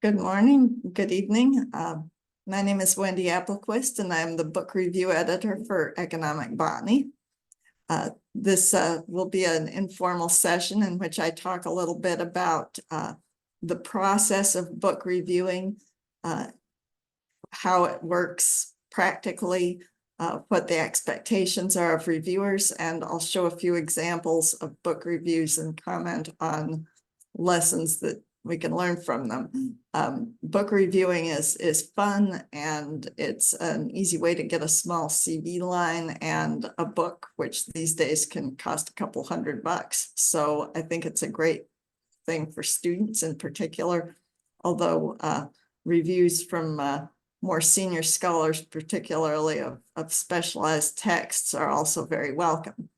Good morning, good evening. My name is Wendy Applequist, and I'm the book review editor for Economic Botany. This will be an informal session in which I talk a little bit about the process of book reviewing, how it works practically, what the expectations are of reviewers, and I'll show a few examples of book reviews and comment on lessons that we can learn from them. Book reviewing is fun, and it's an easy way to get a small CV line and a book, which these days can cost a couple $100. So I think it's a great thing for students in particular, although reviews from more senior scholars, particularly of specialized texts, are also very welcome.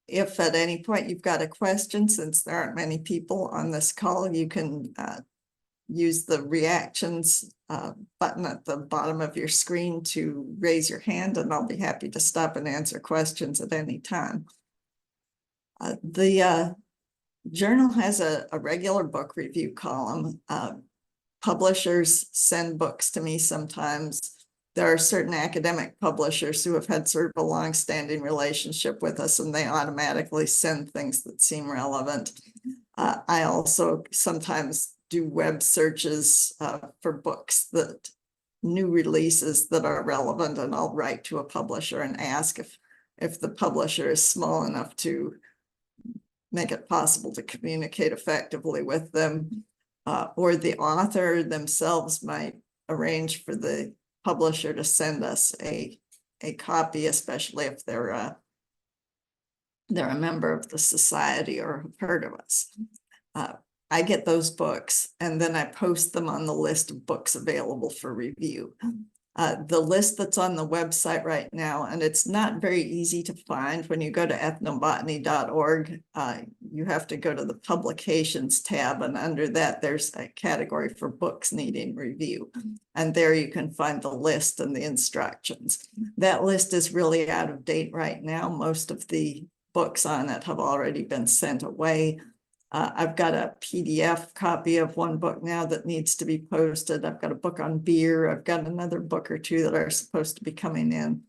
If at any point you've got a question, since there aren't many people on this call, you can use the reactions button at the bottom of your screen to raise your hand, and I'll be happy to stop and answer questions at any time. The journal has a regular book review column. Publishers send books to me sometimes. There are certain academic publishers who have had sort of a long-standing relationship with us, and they automatically send things that seem relevant. I also sometimes do web searches for books, that new releases that are relevant, and I'll write to a publisher and ask if the publisher is small enough to make it possible to communicate effectively with them, or the author themselves might arrange for the publisher to send us a copy, especially if they're a member of the society or have heard of us. I get those books, and then I post them on the list of books available for review. The list that's on the website right now, and it's not very easy to find. When you go to ethnobotany.org, you have to go to the publications tab, and under that there's a category for books needing review, and there you can find the list and the instructions. That list is really out of date right now. Most of the books on it have already been sent away. I've got a PDF copy of one book now that needs to be posted. I've got a book on beer. I've got another book or two that are supposed to be coming in.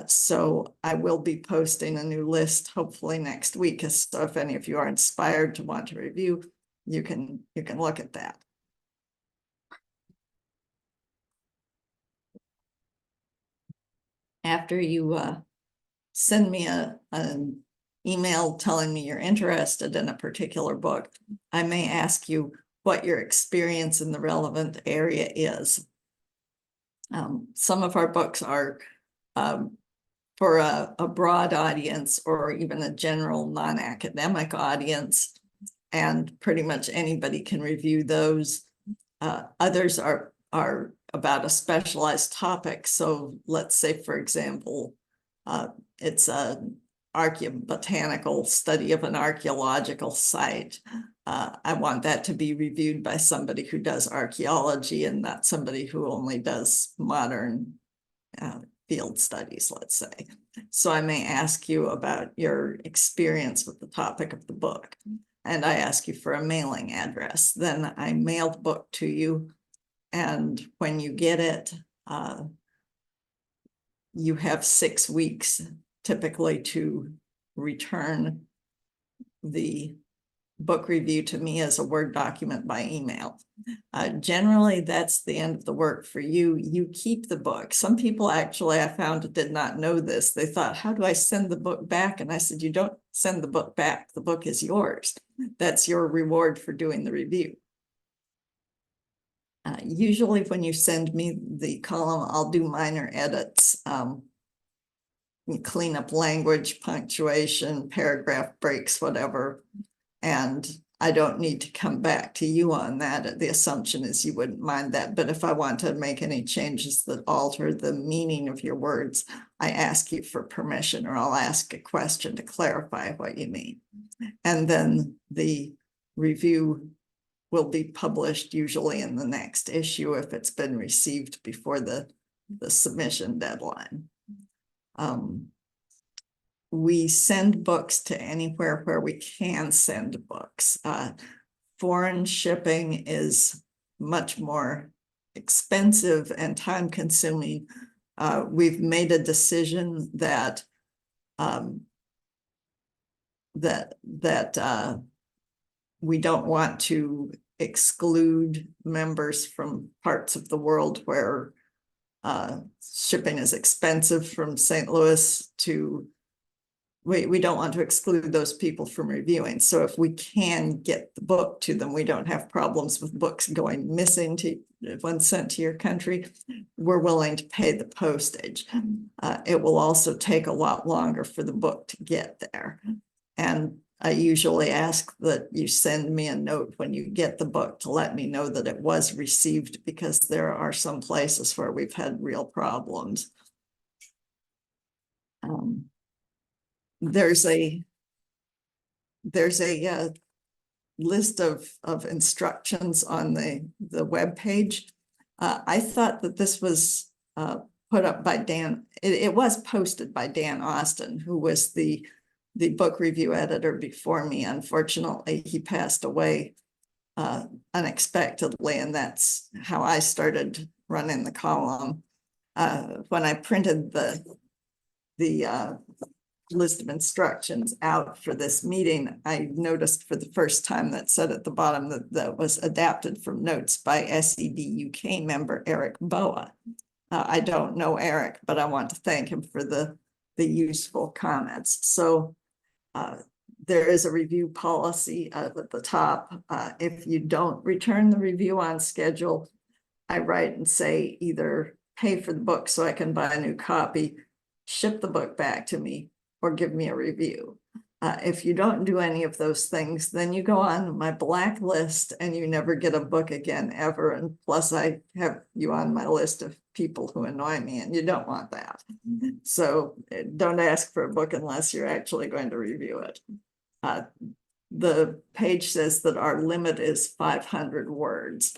So I will be posting a new list hopefully next week. So if any of you are inspired to want to review, you can look at that. After you send me an email telling me you're interested in a particular book, I may ask you what your experience in the relevant area is. Some of our books are for a broad audience, or even a general non-academic audience, and pretty much anybody can review those. Others are about a specialized topic. So let's say, for example, it's an archaeobotanical study of an archaeological site. I want that to be reviewed by somebody who does archaeology and not somebody who only does modern field studies, let's say. So I may ask you about your experience with the topic of the book, and I ask you for a mailing address. Then I mail the book to you, and when you get it, you have 6 weeks typically to return the book review to me as a Word document by email. Generally, that's the end of the work for you. You keep the book. Some people actually, I found, did not know this. They thought, how do I send the book back? And I said, you don't send the book back. The book is yours. That's your reward for doing the review. Usually when you send me the column, I'll do minor edits. Clean up language, punctuation, paragraph breaks, whatever. And I don't need to come back to you on that. The assumption is you wouldn't mind that. But if I want to make any changes that alter the meaning of your words, I ask you for permission, or I'll ask a question to clarify what you mean. And then the review will be published usually in the next issue if it's been received before the submission deadline. We send books to anywhere where we can send books. foreign shipping is much more expensive and time consuming. We've made a decision that we don't want to exclude members from parts of the world where shipping is expensive from St. Louis to, we don't want to exclude those people from reviewing. So if we can get the book to them, we don't have problems with books going missing when sent to your country. We're willing to pay the postage. It will also take a lot longer for the book to get there. And I usually ask that you send me a note when you get the book to let me know that it was received, because there are some places where we've had real problems. There's a list of instructions on the web page. I thought that this was put up by Dan. It was posted by Dan Austin, who was the book review editor before me. Unfortunately, he passed away unexpectedly, and that's how I started running the column. When I printed the list of instructions out for this meeting, I noticed for the first time that said at the bottom that was adapted from notes by SED UK member Eric Boa. I don't know Eric, but I want to thank him for the useful comments. So there is a review policy at the top. If you don't return the review on schedule, I write and say either pay for the book so I can buy a new copy, ship the book back to me, or give me a review. If you don't do any of those things, then you go on my blacklist and you never get a book again ever. And plus I have you on my list of people who annoy me, and you don't want that. So don't ask for a book unless you're actually going to review it. The page says that our limit is 500 words.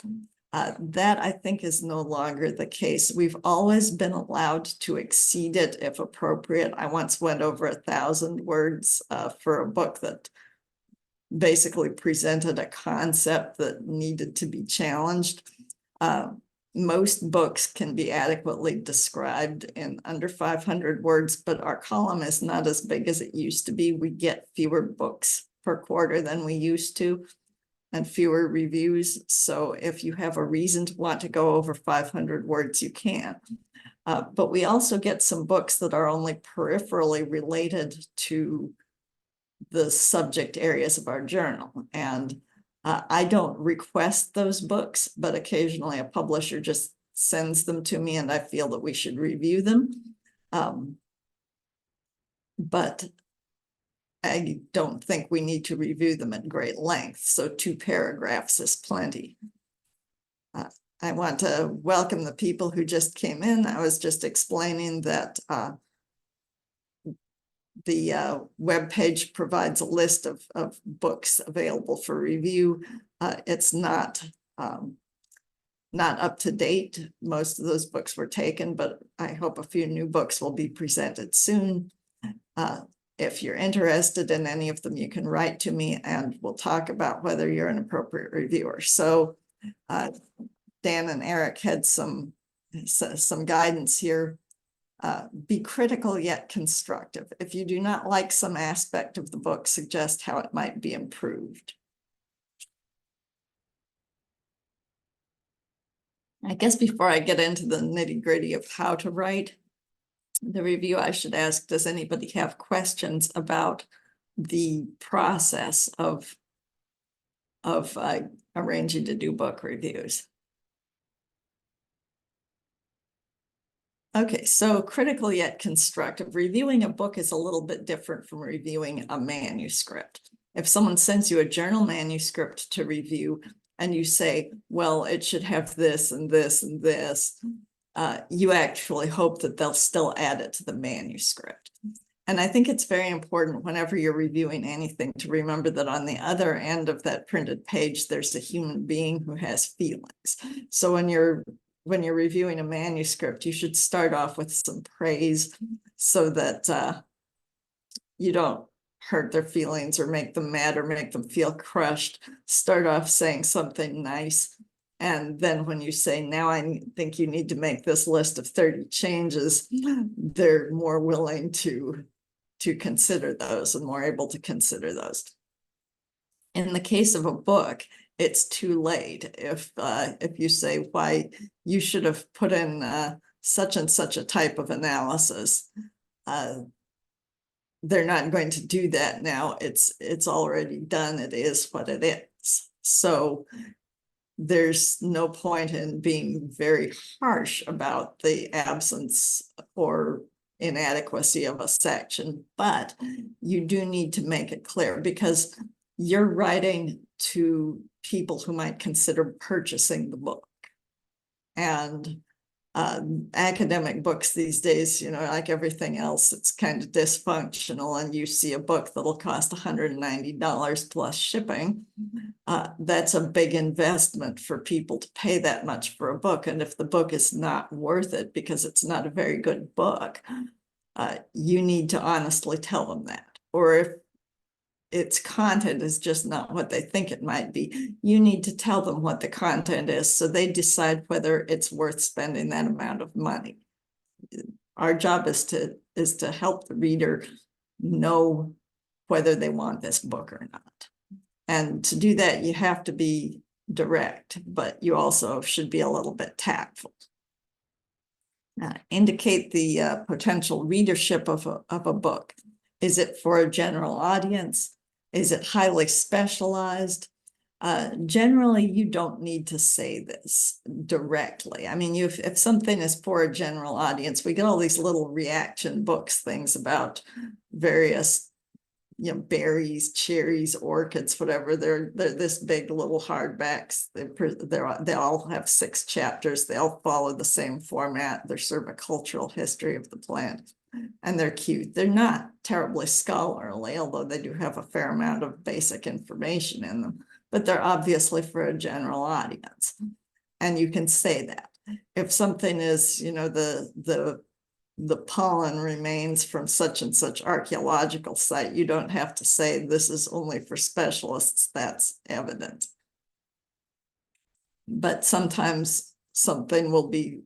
That I think is no longer the case. We've always been allowed to exceed it if appropriate. I once went over 1,000 words for a book that basically presented a concept that needed to be challenged. Most books can be adequately described in under 500 words, but our column is not as big as it used to be. We get fewer books per quarter than we used to, and fewer reviews. So if you have a reason to want to go over 500 words, you can. But we also get some books that are only peripherally related to the subject areas of our journal. And I don't request those books, but occasionally a publisher just sends them to me and I feel that we should review them. But I don't think we need to review them at great length. So 2 paragraphs is plenty. I want to welcome the people who just came in. I was just explaining that the web page provides a list of books available for review. It's not up to date. Most of those books were taken, but I hope a few new books will be presented soon. If you're interested in any of them, you can write to me and we'll talk about whether you're an appropriate reviewer. So Dan and Eric had some guidance here. Be critical yet constructive. If you do not like some aspect of the book, suggest how it might be improved. I guess before I get into the nitty-gritty of how to write the review, I should ask, does anybody have questions about the process of arranging to do book reviews? Okay, so critical yet constructive. Reviewing a book is a little bit different from reviewing a manuscript. If someone sends you a journal manuscript to review and you say, well, it should have this and this and this, you actually hope that they'll still add it to the manuscript. And I think it's very important whenever you're reviewing anything to remember that on the other end of that printed page, there's a human being who has feelings. So when you're reviewing a manuscript, you should start off with some praise so that you don't hurt their feelings or make them mad or make them feel crushed. Start off saying something nice. And then when you say, now I think you need to make this list of 30 changes, they're more willing to consider those and more able to consider those. In the case of a book, it's too late. If you say why you should have put in such and such a type of analysis, they're not going to do that now. It's already done. It is what it is. So there's no point in being very harsh about the absence or inadequacy of a section, but you do need to make it clear, because you're writing to people who might consider purchasing the book. And academic books these days, like everything else, it's kind of dysfunctional, and you see a book that'll cost $190 plus shipping. That's a big investment for people to pay that much for a book. And if the book is not worth it because it's not a very good book, you need to honestly tell them that. Or if its content is just not what they think it might be, you need to tell them what the content is so they decide whether it's worth spending that amount of money. Our job is to help the reader know whether they want this book or not. And to do that, you have to be direct, but you also should be a little bit tactful. Indicate the potential readership of a book. Is it for a general audience? Is it highly specialized? Generally, you don't need to say this directly. I mean, if something is for a general audience, we get all these little reaction books, things about various, berries, cherries, orchids, whatever. They're this big little hardbacks. They all have 6 chapters. They all follow the same format. They're sort of a cultural history of the plant. And they're cute. They're not terribly scholarly, although they do have a fair amount of basic information in them, but they're obviously for a general audience. And you can say that. If something is, the pollen remains from such and such archaeological site, you don't have to say this is only for specialists. That's evident. But sometimes something will be,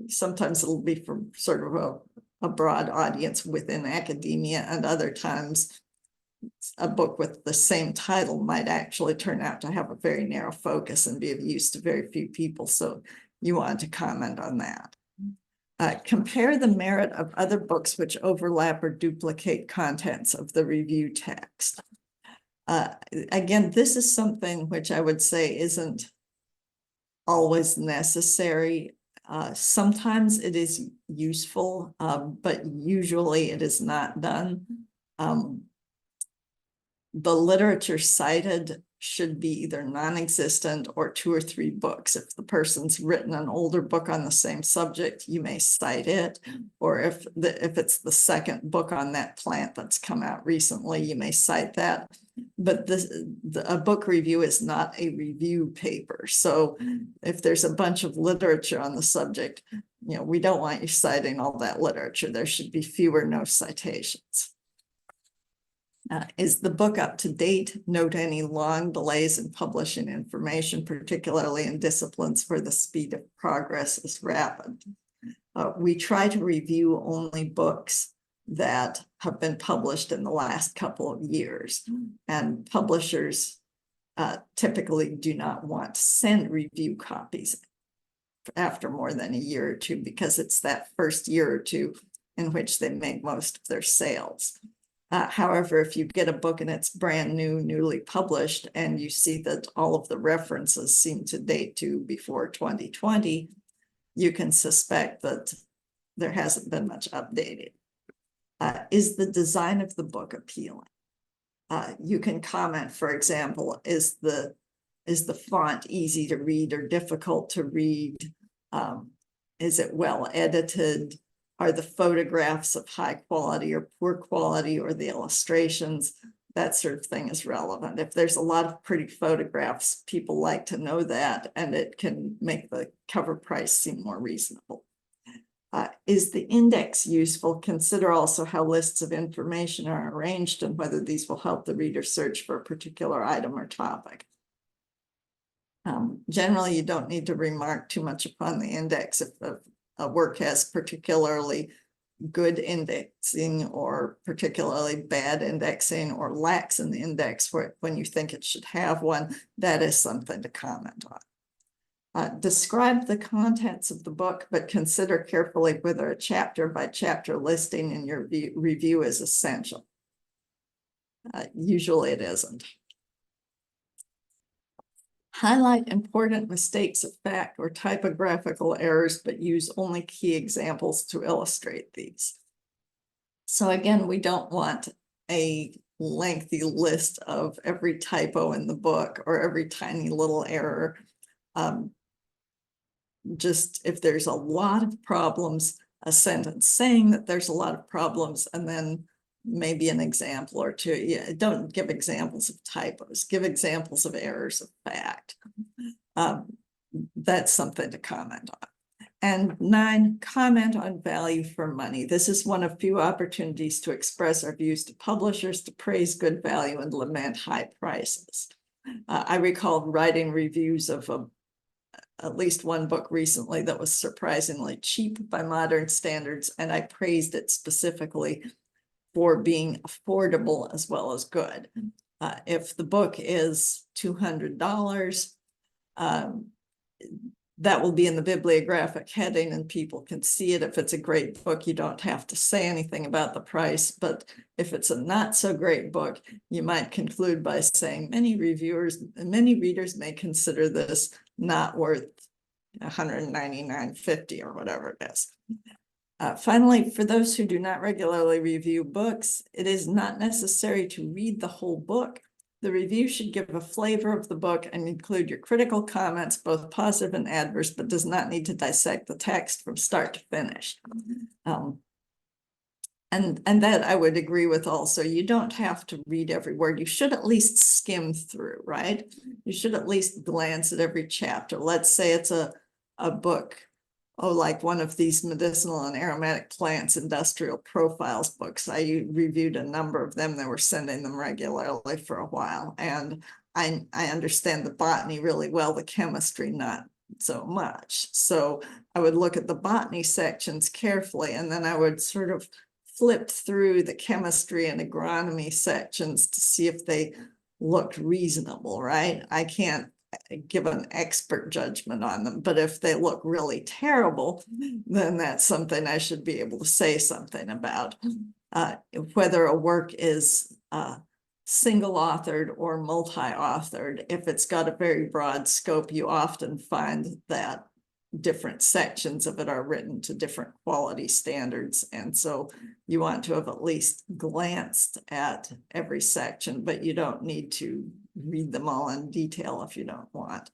sometimes it'll be for sort of a broad audience within academia, and other times a book with the same title might actually turn out to have a very narrow focus and be of use to very few people. So you want to comment on that. Compare the merit of other books which overlap or duplicate contents of the review text. Again, this is something which I would say isn't always necessary. Sometimes it is useful, but usually it is not done. The literature cited should be either non-existent or 2 or 3 books. If the person's written an older book on the same subject, you may cite it. Or if it's the second book on that plant that's come out recently, you may cite that. But a book review is not a review paper. So if there's a bunch of literature on the subject, we don't want you citing all that literature. There should be few or no citations. Is the book up to date? Note any long delays in publishing information, particularly in disciplines where the speed of progress is rapid. We try to review only books that have been published in the last couple of years, and publishers typically do not want to send review copies after more than a year or 2, because it's that first year or 2 in which they make most of their sales. However, if you get a book and it's brand new, newly published, and you see that all of the references seem to date to before 2020, you can suspect that there hasn't been much updated. Is the design of the book appealing? You can comment, for example, is the font easy to read or difficult to read? Is it well edited? Are the photographs of high quality or poor quality, or the illustrations? That sort of thing is relevant. If there's a lot of pretty photographs, people like to know that, and it can make the cover price seem more reasonable. Is the index useful? Consider also how lists of information are arranged and whether these will help the reader search for a particular item or topic. Generally, you don't need to remark too much upon the index if a work has particularly good indexing or particularly bad indexing or lacks an index when you think it should have one. That is something to comment on. Describe the contents of the book, but consider carefully whether a chapter by chapter listing in your review is essential. Usually it isn't. Highlight important mistakes of fact or typographical errors, but use only key examples to illustrate these. So again, we don't want a lengthy list of every typo in the book or every tiny little error. Just if there's a lot of problems, a sentence saying that there's a lot of problems, and then maybe an example or two. Yeah, don't give examples of typos, give examples of errors of fact. That's something to comment on. And 9, comment on value for money. This is one of few opportunities to express our views to publishers, to praise good value and lament high prices. I recall writing reviews of at least one book recently that was surprisingly cheap by modern standards, and I praised it specifically for being affordable as well as good. If the book is $200, that will be in the bibliographic heading and people can see it. If it's a great book, you don't have to say anything about the price. But if it's a not so great book, you might conclude by saying many readers may consider this not worth $199.50 or whatever it is. Finally, for those who do not regularly review books, it is not necessary to read the whole book. The review should give a flavor of the book and include your critical comments, both positive and adverse, but does not need to dissect the text from start to finish. And that I would agree with also. You don't have to read every word. You should at least skim through, right? You should at least glance at every chapter. Let's say it's a book, like one of these medicinal and aromatic plants industrial profiles books. I reviewed a number of them. They were sending them regularly for a while. And I understand the botany really well, the chemistry not so much. So I would look at the botany sections carefully, and then I would sort of flip through the chemistry and agronomy sections to see if they looked reasonable, right? I can't give an expert judgment on them, but if they look really terrible, then that's something I should be able to say something about. Whether a work is single authored or multi-authored, if it's got a very broad scope, you often find that different sections of it are written to different quality standards. And so you want to have at least glanced at every section, but you don't need to read them all in detail if you don't want.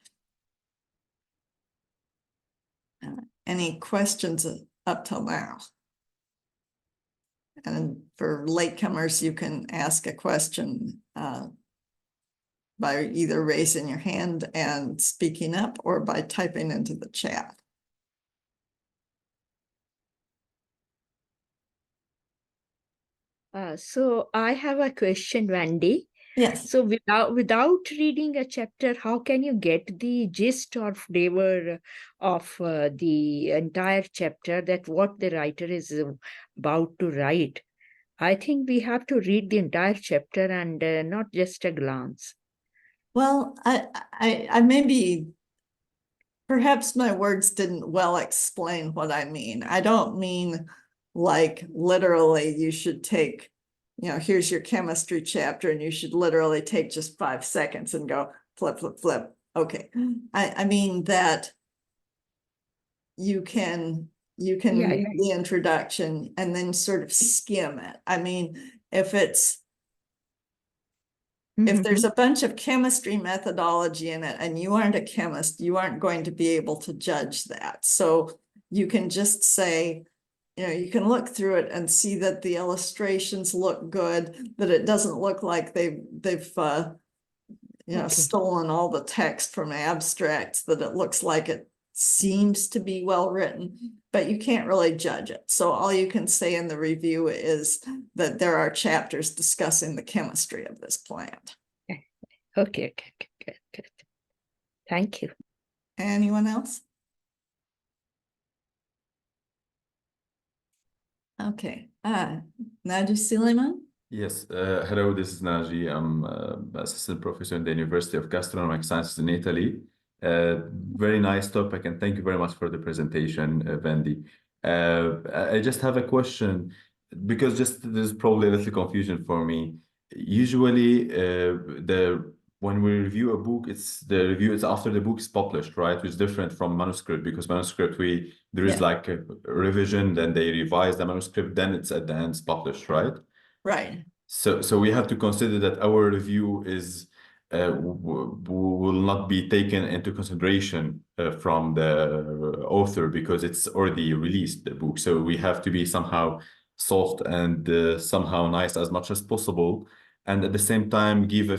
Any questions up till now? And for latecomers, you can ask a question by either raising your hand and speaking up or by typing into the chat. So I have a question, Wendy. Yes. So without reading a chapter, how can you get the gist or flavor of the entire chapter, that what the writer is about to write? I think we have to read the entire chapter and not just a glance. Well, I maybe, perhaps my words didn't well explain what I mean. I don't mean like literally you should take, here's your chemistry chapter and you should literally take just 5 seconds and go flip, flip, flip. Okay. I mean that you can read the introduction and then sort of skim it. I mean, if there's a bunch of chemistry methodology in it and you aren't a chemist, you aren't going to be able to judge that. So you can just say, you can look through it and see that the illustrations look good, that it doesn't look like they've stolen all the text from abstracts, that it looks like seems to be well written, but you can't really judge it. So all you can say in the review is that there are chapters discussing the chemistry of this plant. Okay, good. Thank you. Anyone else? Okay, Naji Suleiman? Yes, hello, this is Naji. I'm assistant professor in the University of Gastronomic Sciences in Italy. Very nice topic, and thank you very much for the presentation, Wendy. I just have a question, because there's probably a little confusion for me. Usually, when we review a book, the review is after the book is published, right? Which is different from manuscript, because manuscript there is Yeah. like a revision, then they revise the manuscript, then it's at the end published, right? Right. So we have to consider that our review is will not be taken into consideration from the author, because it's already released, the book. So we have to be somehow soft and somehow nice as much as possible, and at the same time give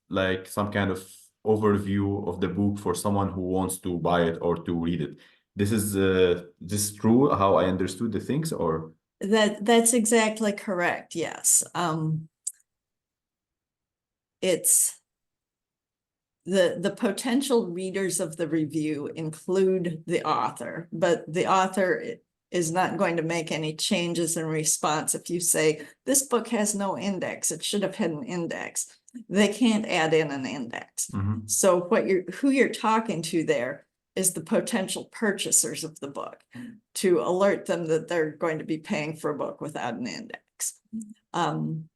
like some kind of overview of the book for someone who wants to buy it or to read it. This is true how I understood the things, or? That's exactly correct. Yes. It's the potential readers of the review include the author, but the author is not going to make any changes in response. If you say this book has no index, it should have had an index. They can't add in an index. Mm-hmm. So who you're talking to there is the potential purchasers of the book, to alert them that they're going to be paying for a book without an index. And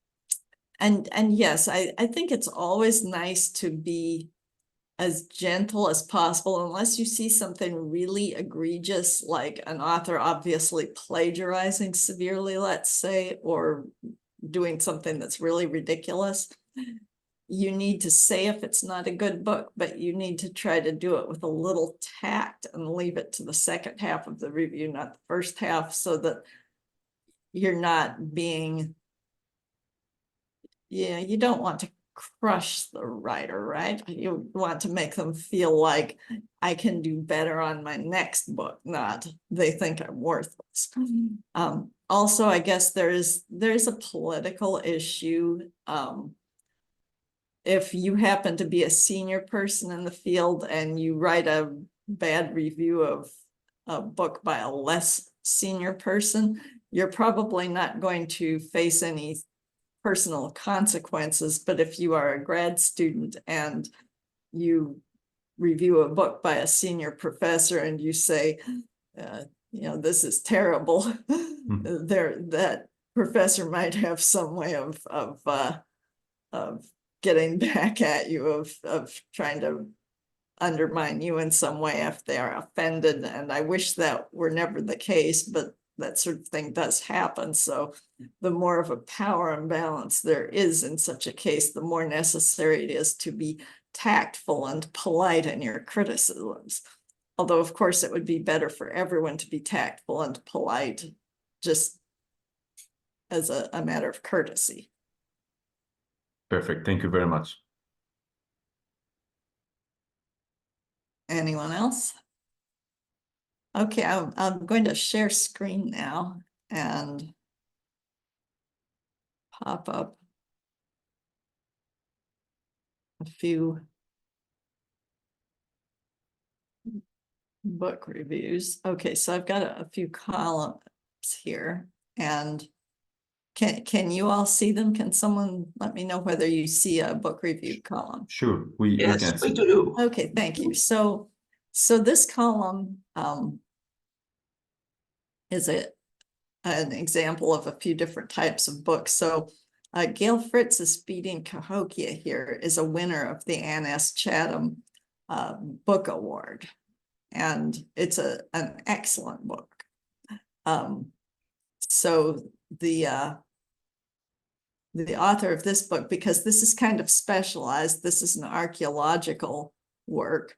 yes, I think it's always nice to be as gentle as possible, unless you see something really egregious, like an author obviously plagiarizing severely, let's say, or doing something that's really ridiculous. You need to say if it's not a good book, but you need to try to do it with a little tact and leave it to the second half of the review, not the first half, so that you're not being, you don't want to crush the writer, right? You want to make them feel like I can do better on my next book, not they think I'm worthless. Also, I guess there's a political issue. If you happen to be a senior person in the field and you write a bad review of a book by a less senior person, you're probably not going to face any personal consequences. But if you are a grad student and you review a book by a senior professor and you say, this is terrible, that professor might have some way of getting back at you, of trying to undermine you in some way if they are offended. And I wish that were never the case, but that sort of thing does happen. So the more of a power imbalance there is in such a case, the more necessary it is to be tactful and polite in your criticisms. Although, of course, it would be better for everyone to be tactful and polite, just as a matter of courtesy. Perfect. Thank you very much. Anyone else? Okay, I'm going to share screen now and pop up a few book reviews. Okay, so I've got a few columns here, and can you all see them? Can someone let me know whether you see a book review column? Sure, we Yes, can we see. do. Okay, thank you. So this column is an example of a few different types of books. So Gail Fritz's Feeding Cahokia here is a winner of the Ann S. Chatham Book Award. And it's an excellent book. So the author of this book, because this is kind of specialized, this is an archaeological work.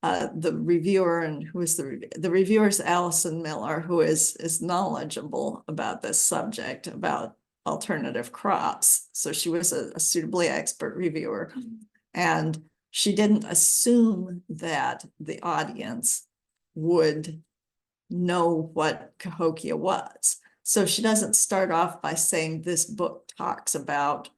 The reviewer, and who is the reviewer is Allison Miller, who is knowledgeable about this subject, about alternative crops. So she was a suitably expert reviewer, and she didn't assume that the audience would know what Cahokia was. So she doesn't start off by saying this book talks about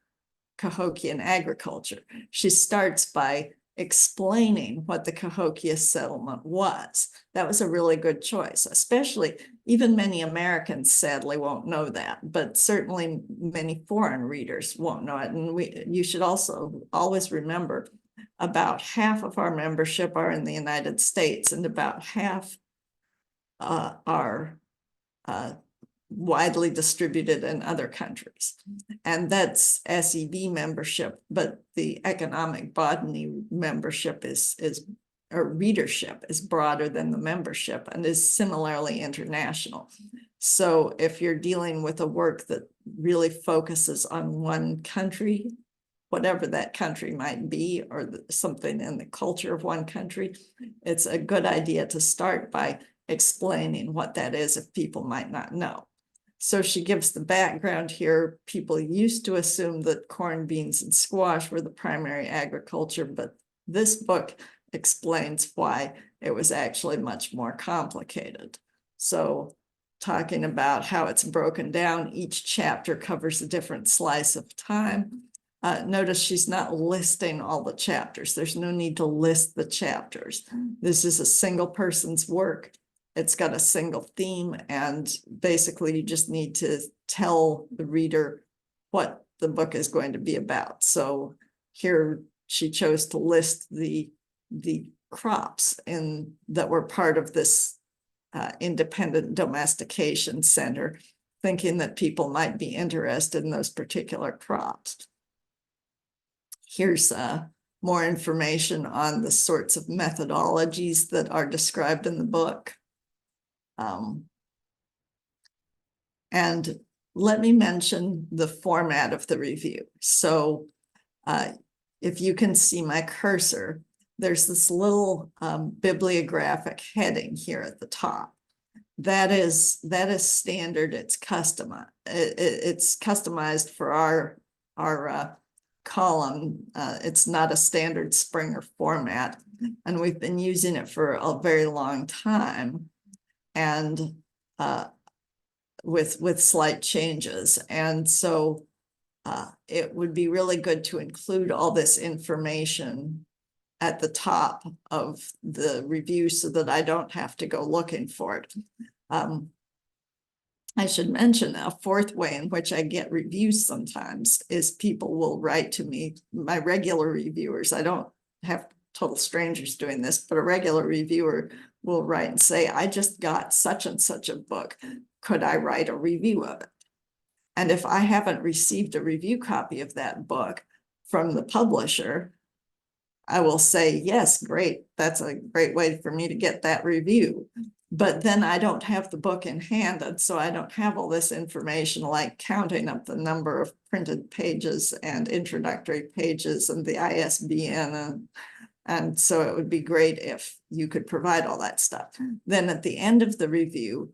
Cahokian agriculture. She starts by explaining what the Cahokia settlement was. That was a really good choice, especially even many Americans sadly won't know that, but certainly many foreign readers won't know it. And you should also always remember about half of our membership are in the United States and about half are widely distributed in other countries. And that's SEB membership, but the Economic Botany membership or readership is broader than the membership and is similarly international. So if you're dealing with a work that really focuses on one country, whatever that country might be, or something in the culture of one country, it's a good idea to start by explaining what that is if people might not know. So she gives the background here. People used to assume that corn, beans, and squash were the primary agriculture, but this book explains why it was actually much more complicated. So talking about how it's broken down, each chapter covers a different slice of time. Notice she's not listing all the chapters. There's no need to list the chapters. This is a single person's work. It's got a single theme, and basically you just need to tell the reader what the book is going to be about. So here she chose to list the crops that were part of this independent domestication center, thinking that people might be interested in those particular crops. Here's more information on the sorts of methodologies that are described in the book. And let me mention the format of the review. So if you can see my cursor, there's this little bibliographic heading here at the top. That is standard. It's customized. It's customized for our column. It's not a standard Springer format, and we've been using it for a very long time, and with slight changes. And so it would be really good to include all this information at the top of the review so that I don't have to go looking for it. I should mention a fourth way in which I get reviews sometimes is people will write to me, my regular reviewers. I don't have total strangers doing this, but a regular reviewer will write and say, I just got such and such a book. Could I write a review of it? And if I haven't received a review copy of that book from the publisher, I will say, yes, great. That's a great way for me to get that review. But then I don't have the book in hand, and so I don't have all this information like counting up the number of printed pages and introductory pages and the ISBN. And so it would be great if you could provide all that stuff. Then at the end of the review,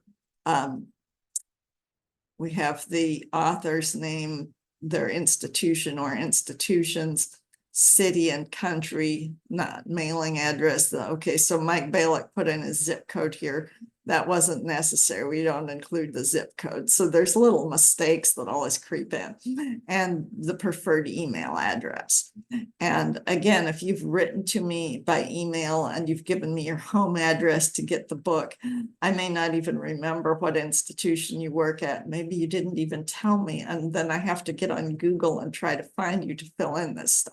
we have the author's name, their institution or institutions, city and country, not mailing address. Okay, so Mike Balick put in his zip code here. That wasn't necessary. We don't include the zip code. So there's little mistakes that always creep in, and the preferred email address. And again, if you've written to me by email and you've given me your home address to get the book, I may not even remember what institution you work at. Maybe you didn't even tell me. And then I have to get on Google and try to find you to fill in this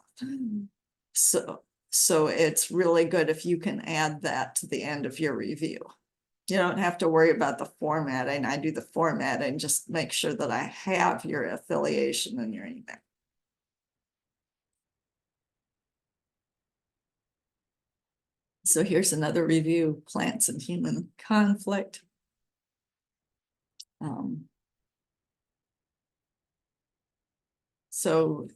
stuff. So it's really good if you can add that to the end of your review. You don't have to worry about the formatting. I do the formatting, just make sure that I have your affiliation in your email. So here's another review, Plants and Human Conflict. So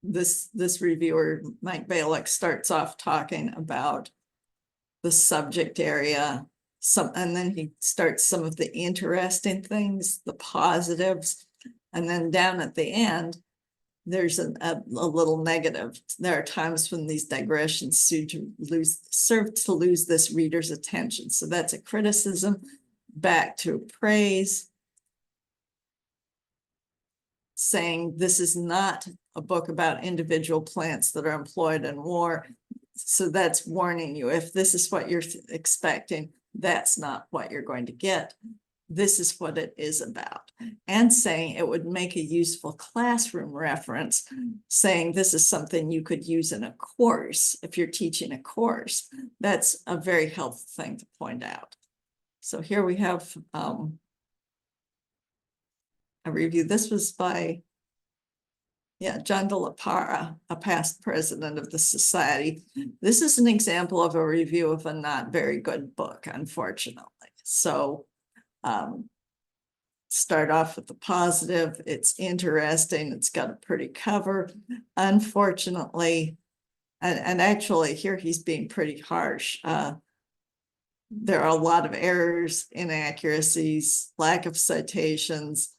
this reviewer, Mike Balick, starts off talking about the subject area, and then he starts some of the interesting things, the positives, and then down at the end, there's a little negative. There are times when these digressions serve to lose this reader's attention. So that's a criticism. Back to praise, saying this is not a book about individual plants that are employed in war. So that's warning you, if this is what you're expecting, that's not what you're going to get. This is what it is about. And saying it would make a useful classroom reference, saying this is something you could use in a course if you're teaching a course. That's a very helpful thing to point out. So here we have a review. This was by John de la Parra, a past president of the society. This is an example of a review of a not very good book, unfortunately. So start off with the positive. It's interesting. It's got a pretty cover. Unfortunately, and actually here he's being pretty harsh. There are a lot of errors, inaccuracies, lack of citations,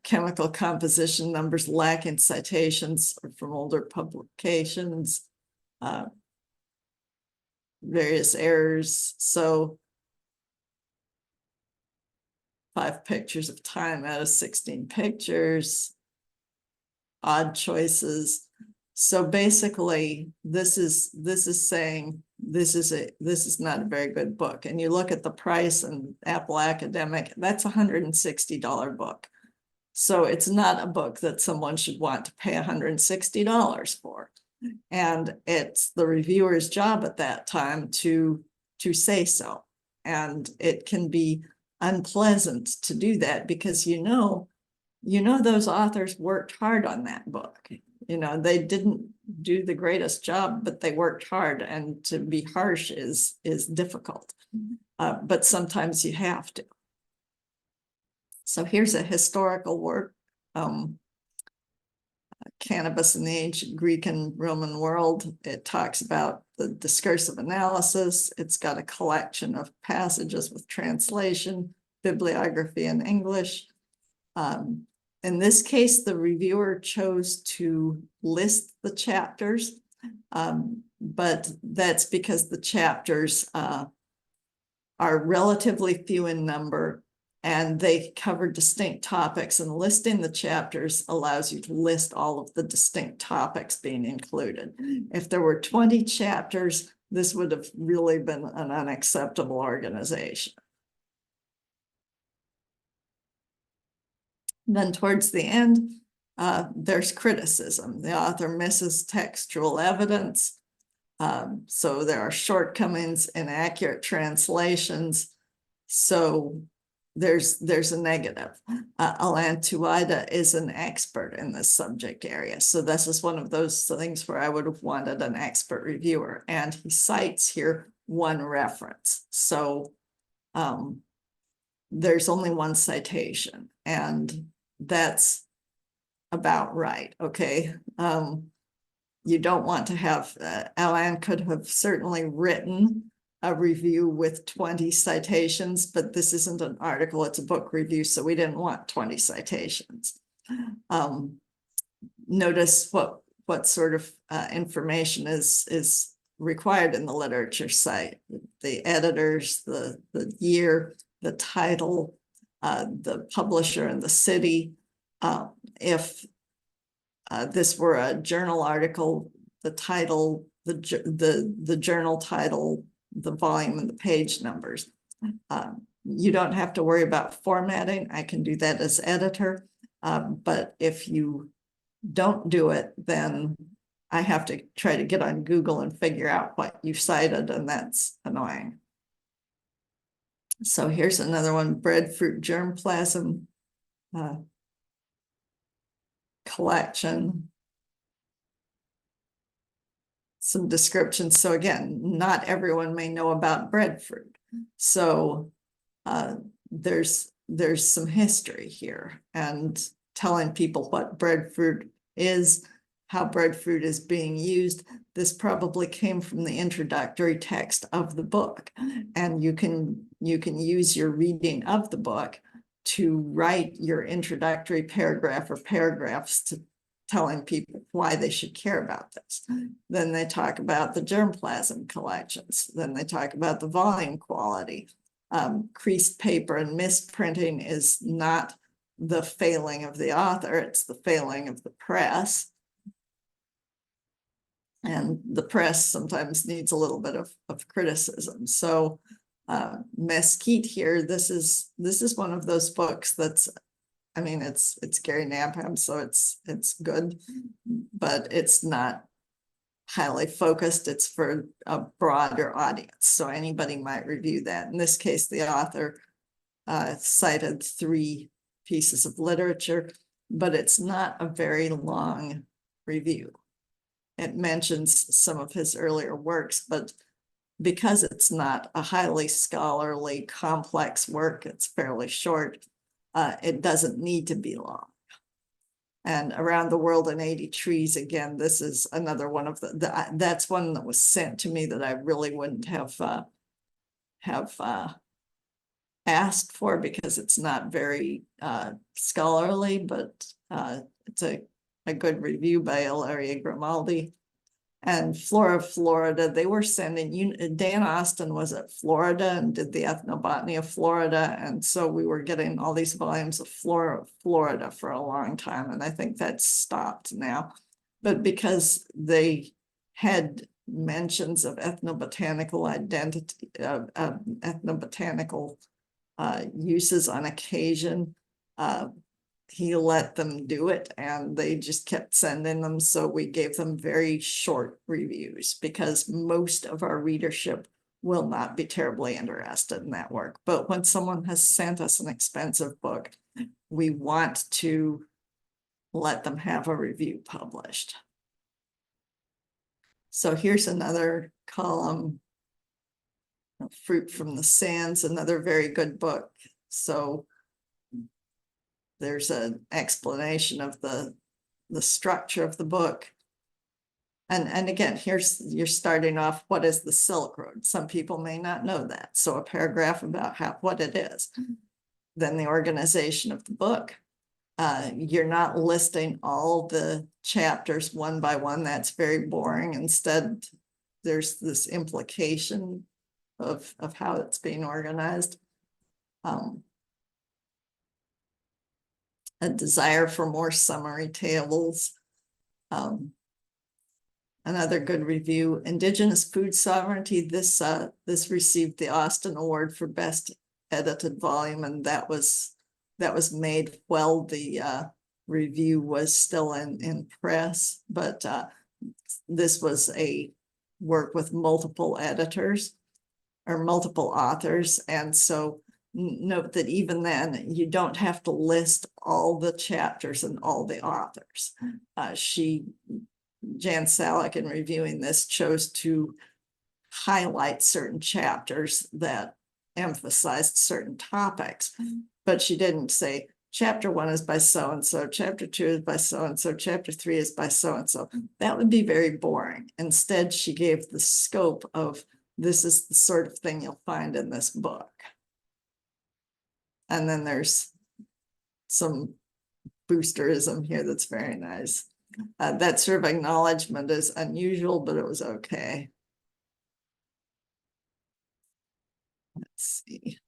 chemical composition numbers lacking citations from older publications, various errors. So 5 pictures of time out of 16 pictures, odd choices. So basically, this is saying this is not a very good book. And you look at the price in Apple Academic, that's $160 book. So it's not a book that someone should want to pay $160 for. And it's the reviewer's job at that time to say so. And it can be unpleasant to do that because you know those authors worked hard on that book. They didn't do the greatest job, but they worked hard, and to be harsh is difficult. But sometimes you have to. So here's a historical work, Cannabis in the Ancient Greek and Roman World. It talks about the discursive analysis. It's got a collection of passages with translation, bibliography in English. In this case, the reviewer chose to list the chapters, but that's because the chapters are relatively few in number, and they cover distinct topics, and listing the chapters allows you to list all of the distinct topics being included. If there were 20 chapters, this would have really been an unacceptable organization. Then towards the end, there's criticism. The author misses textual evidence. So there are shortcomings, inaccurate translations. So there's a negative. Alan Tuida is an expert in this subject area. So this is one of those things where I would have wanted an expert reviewer. And he cites here one reference. So there's only one citation, and that's about right. Okay. You don't want to have, Alan could have certainly written a review with 20 citations, but this isn't an article, it's a book review, so we didn't want 20 citations. Notice what sort of information is required in the literature site: the editors, the year, the title, the publisher, and the city. If this were a journal article, the title, the journal title, the volume, and the page numbers. You don't have to worry about formatting. I can do that as editor. But if you don't do it, then I have to try to get on Google and figure out what you cited, and that's annoying. So here's another one: breadfruit germplasm collection. Some descriptions. So again, not everyone may know about breadfruit. So there's some history here, and telling people what breadfruit is, how breadfruit is being used. This probably came from the introductory text of the book, and you can use your reading of the book to write your introductory paragraph or paragraphs telling people why they should care about this. Then they talk about the germplasm collections. Then they talk about the volume quality. Creased paper and misprinting is not the failing of the author, it's the failing of the press. And the press sometimes needs a little bit of criticism. So Mesquite here, this is one of those books that's, I mean, it's Gary Napham, so it's good, but it's not highly focused. It's for a broader audience, so anybody might review that. In this case, the author cited 3 pieces of literature, but it's not a very long review. It mentions some of his earlier works, but because it's not a highly scholarly, complex work, it's fairly short. It doesn't need to be long. And Around the World in 80 Trees, again, this is another one of that's one that was sent to me that I really wouldn't have asked for because it's not very scholarly, but it's a good review by Ilaria Grimaldi. And Flora, Florida, they were sending, Dan Austin was at Florida and did the Ethnobotany of Florida. And so we were getting all these volumes of Florida for a long time. And I think that's stopped now. But because they had mentions of ethnobotanical identity, ethnobotanical uses on occasion, he let them do it and they just kept sending them. So we gave them very short reviews because most of our readership will not be terribly interested in that work. But when someone has sent us an expensive book, we want to let them have a review published. So here's another column, Fruit from the Sands, another very good book. So there's an explanation of the structure of the book. And again, you're starting off, what is the Silk Road? Some people may not know that. So a paragraph about what it is. Then the organization of the book. You're not listing all the chapters one by one. That's very boring. Instead, there's this implication of how it's being organized. A desire for more summary tables. Another good review, Indigenous Food Sovereignty. This received the Austin Award for Best Edited Volume, and that was made while the review was still in press, but this was a work with multiple editors or multiple authors, and so note that even then you don't have to list all the chapters and all the authors. Jan Salek, in reviewing this, chose to highlight certain chapters that emphasized certain topics, but she didn't say chapter 1 is by so-and-so, chapter 2 is by so-and-so, chapter 3 is by so-and-so. That would be very boring. Instead, she gave the scope of this is the sort of thing you'll find in this book. And then there's some boosterism here that's very nice. That sort of acknowledgement is unusual, but it was okay. Let's see.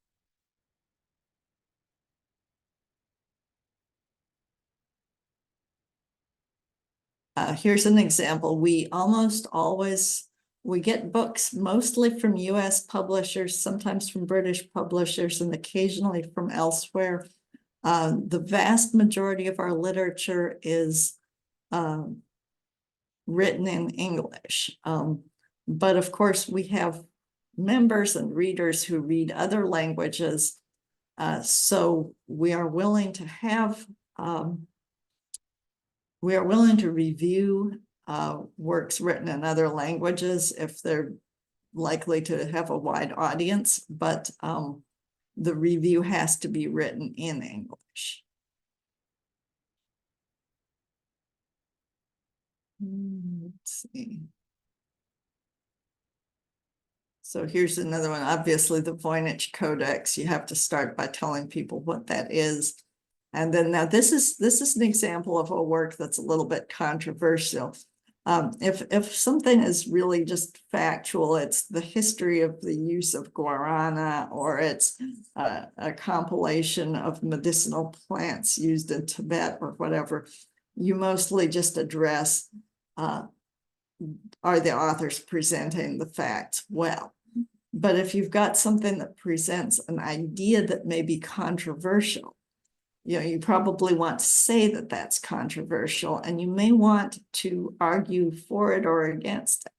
Here's an example. We almost always, we get books mostly from US publishers, sometimes from British publishers, and occasionally from elsewhere. The vast majority of our literature is written in English. But of course, we have members and readers who read other languages. So we are willing to have, we are willing to review works written in other languages if they're likely to have a wide audience, but the review has to be written in English. Let's see. So here's another one. Obviously, the Voynich Codex, you have to start by telling people what that is. And then now this is an example of a work that's a little bit controversial. If something is really just factual, it's the history of the use of guarana, or it's a compilation of medicinal plants used in Tibet or whatever, you mostly just address, are the authors presenting the facts well? But if you've got something that presents an idea that may be controversial, you probably want to say that that's controversial, and you may want to argue for it or against it.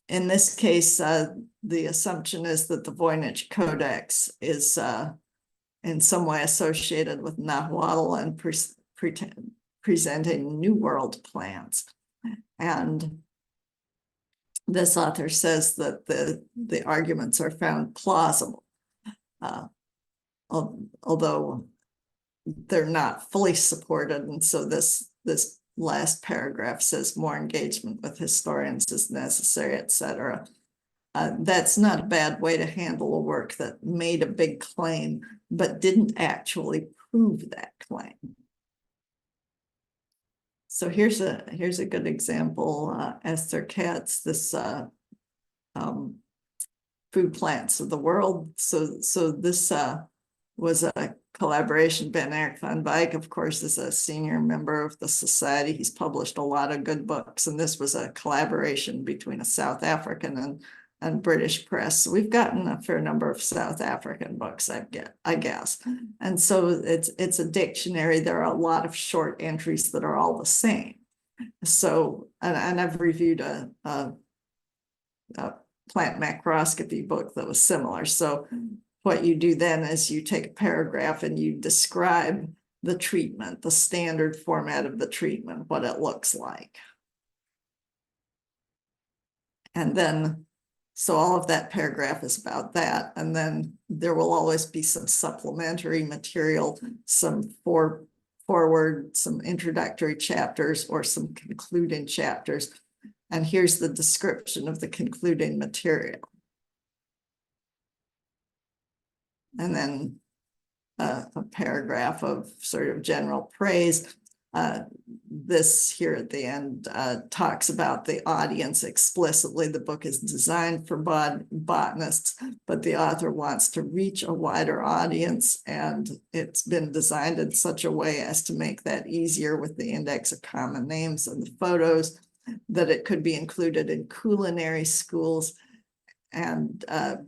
In this case, the assumption is that the Voynich Codex is in some way associated with Nahuatl and presenting New World plants. And this author says that the arguments are found plausible, although they're not fully supported. And so this last paragraph says more engagement with historians is necessary, etc. That's not a bad way to handle a work that made a big claim but didn't actually prove that claim. So here's a good example. Esther Katz, this food plants of the world. So this was a collaboration. Ben Erik van Wyk, of course, is a senior member of the society. He's published a lot of good books, and this was a collaboration between a South African and British press. So we've gotten a fair number of South African books, I guess. And so it's a dictionary. There are a lot of short entries that are all the same. So, and I've reviewed a plant macroscopy book that was similar. So what you do then is you take a paragraph and you describe the treatment, the standard format of the treatment, what it looks like. And then, so all of that paragraph is about that. And then there will always be some supplementary material, some forward, some introductory chapters, or some concluding chapters. And here's the description of the concluding material. And then a paragraph of sort of general praise. This here at the end talks about the audience explicitly. The book is designed for botanists, but the author wants to reach a wider audience, and it's been designed in such a way as to make that easier with the index of common names and the photos, that it could be included in culinary schools and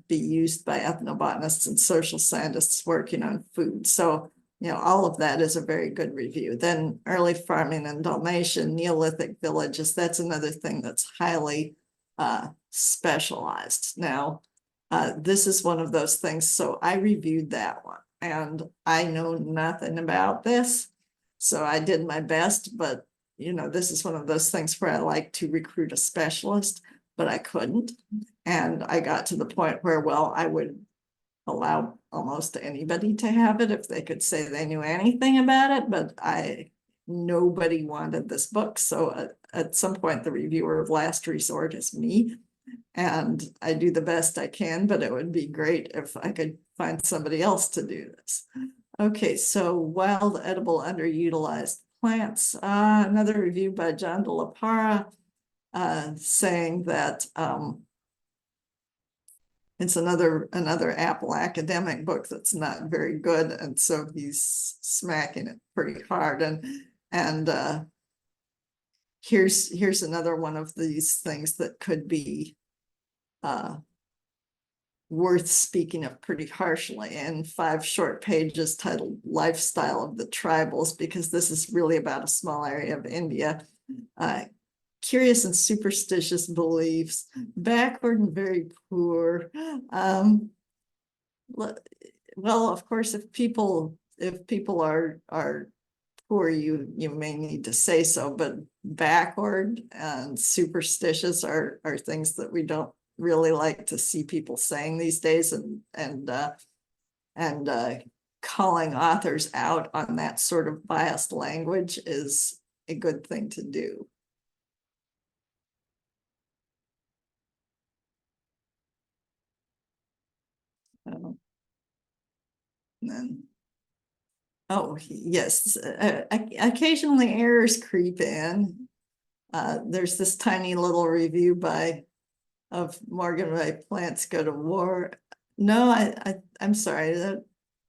be used by ethnobotanists and social scientists working on food. So, all of that is a very good review. Then early farming in Dalmatia, Neolithic villages, that's another thing that's highly specialized. Now, this is one of those things. So I reviewed that one, and I know nothing about this. So I did my best, but this is one of those things where I like to recruit a specialist, but I couldn't. And I got to the point where, well, I would allow almost anybody to have it if they could say they knew anything about it, but nobody wanted this book. So at some point, the reviewer of last resort is me, and I do the best I can, but it would be great if I could find somebody else to do this. Okay, so wild, edible, underutilized plants. Another review by John de la Parra, saying that it's another Apple academic book that's not very good, and so he's smacking it pretty hard. And here's another one of these things that could be worth speaking of pretty harshly, in 5 short pages titled Lifestyle of the Tribals, because this is really about a small area of India. Curious and superstitious beliefs, backward and very poor. Well, of course, if people are poor, you may need to say so, but backward and superstitious are things that we don't really like to see people saying these days, and calling authors out on that sort of biased language is a good thing to do. And then Oh, yes, occasionally errors creep in. There's this tiny little review of Morgan by Plants Go to War. No, I'm sorry,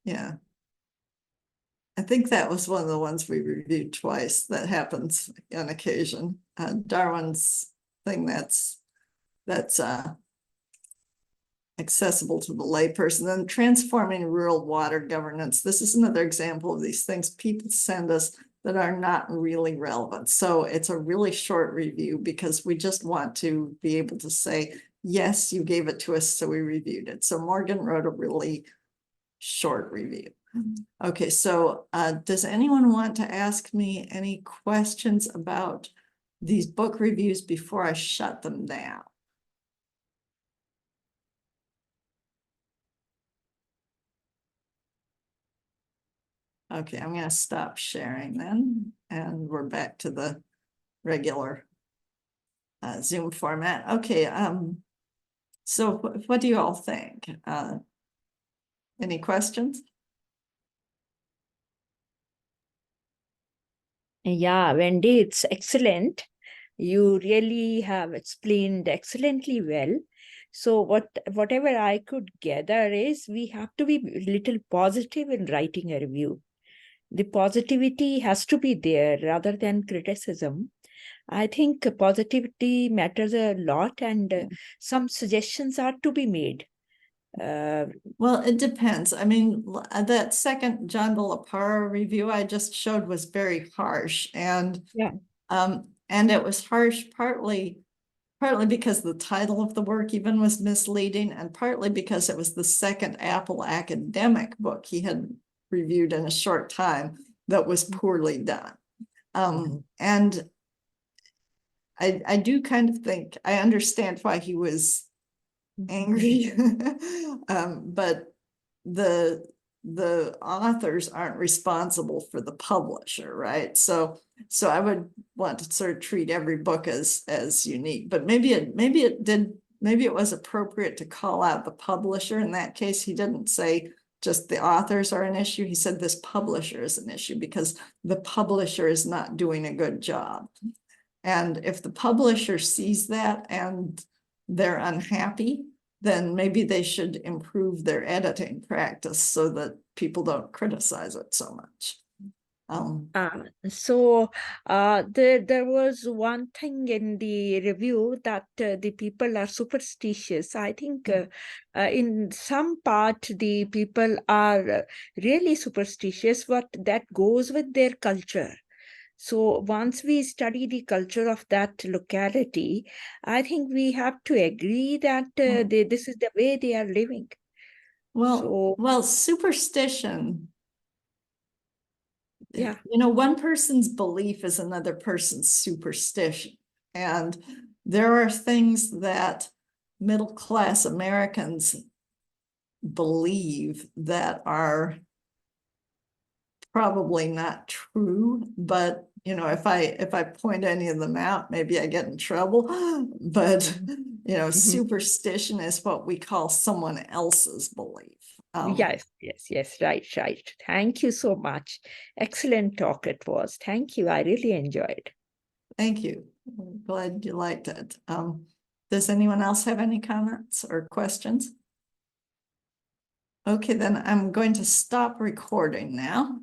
yeah. I think that was one of the ones we reviewed twice. That happens on occasion. Darwin's thing that's accessible to the layperson. Then transforming rural water governance. This is another example of these things people send us that are not really relevant. So it's a really short review because we just want to be able to say, yes, you gave it to us, so we reviewed it. So Morgan wrote a really short review. Okay, so does anyone want to ask me any questions about these book reviews before I shut them down? Okay, I'm going to stop sharing then, and we're back to the regular Zoom format. Okay, so what do you all think? Any questions? Yeah, Wendy, it's excellent. You really have explained excellently well. So whatever I could gather is we have to be a little positive in writing a review. The positivity has to be there rather than criticism. I think positivity matters a lot, and some suggestions are to be made. Well, it depends. I mean, that second John de la Parra review I just showed was very harsh, and Yeah. And it was harsh partly because the title of the work even was misleading, and partly because it was the second Apple academic book he had reviewed in a short time that was poorly done. And I do kind of think I understand why he was angry, but the authors aren't responsible for the publisher, right? So I would want to sort of treat every book as unique, but maybe it was appropriate to call out the publisher. In that case, he didn't say just the authors are an issue. He said this publisher is an issue because the publisher is not doing a good job. And if the publisher sees that and they're unhappy, then maybe they should improve their editing practice so that people don't criticize it so much. There was one thing in the review that the people are superstitious. I think in some part the people are really superstitious, but that goes with their culture. So once we study the culture of that locality, I think we have to agree that this is the way they are living. Well, superstition. Yeah. You know, one person's belief is another person's superstition. And there are things that middle-class Americans believe that are probably not true, but you know, if I point any of them out, maybe I get in trouble. But you know, superstition is what we call someone else's belief. Yes, right. Thank you so much. Excellent talk it was. Thank you. I really enjoyed. Thank you. I'm glad you liked it. Does anyone else have any comments or questions? Okay, then I'm going to stop recording now.